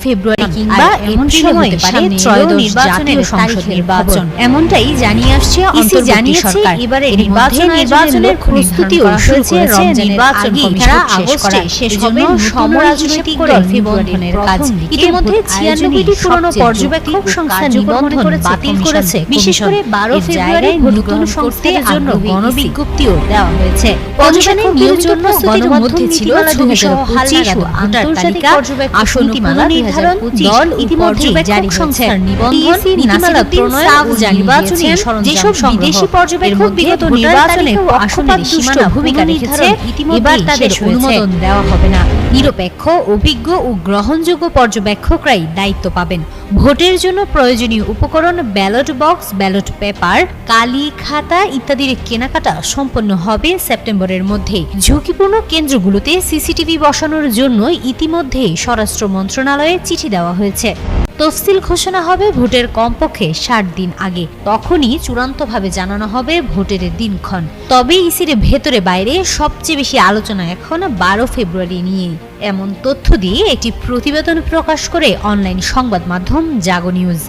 ফেব্রুয়ারি কিংবা এমন সময় পারে ত্রয়োদশ জাতীয় সংসদ নির্বাচন, এমনটাই জানিয়ে আসছে অন্তর্বর্তী সরকার। এবারে নির্বাচনের প্রস্তুতিও শুরু করেছে নির্বাচন কমিশন। আগস্টে শেষ হবে সমরাজনৈতিক দল নিবন্ধনের কাজ। ইতিমধ্যে 96টি পুরনো পর্যবেক্ষক সংস্থা নিবন্ধন বাতিল করেছে। বিশেষ করে 12 ফেব্রুয়ারি নতুন সংস্থার জন্য গণবিজ্ঞপ্তিও দেওয়া হয়েছে। পর্যবেক্ষক নিয়োগের জন্য গণমাধ্যমে ছিল 2025 আন্তর্জাতিক আসন নীতিমালা নির্ধারণ। দল ইতিমধ্যে জারি সংস্থার নিবন্ধন নীতিমালা প্রণয়ন ও নির্বাচনী যেসব বিদেশি পর্যবেক্ষক বিগত নির্বাচনে আসনের সীমানা ভূমিকা রেখেছে, এবার তাদের অনুমোদন দেওয়া হবে না। নিরপেক্ষ, অভিজ্ঞ ও গ্রহণযোগ্য পর্যবেক্ষকরাই দায়িত্ব পাবেন। ভোটের জন্য প্রয়োজনীয় উপকরণ, ব্যালট বক্স, ব্যালট পেপার, কালি, খাতা ইত্যাদির কেনাকাটা সম্পন্ন হবে সেপ্টেম্বরের মধ্যে। ঝুঁকিপূর্ণ কেন্দ্রগুলোতে সিসিটিভি বসানোর জন্য ইতিমধ্যে স্বরাষ্ট্র মন্ত্রণালয়ে চিঠি দেওয়া হয়েছে। তফসিল ঘোষণা হবে ভোটের কমপক্ষে 60 দিন আগে। তখনই চূড়ান্তভাবে জানানো হবে ভোটের দিনক্ষণ। তবে ইসির ভেতরে বাইরে সবচেয়ে বেশি আলোচনা এখন 12 ফেব্রুয়ারি নিয়ে। এমন তথ্য দিয়ে একটি প্রতিবেদন প্রকাশ করে অনলাইন সংবাদ মাধ্যম জাগো নিউজ।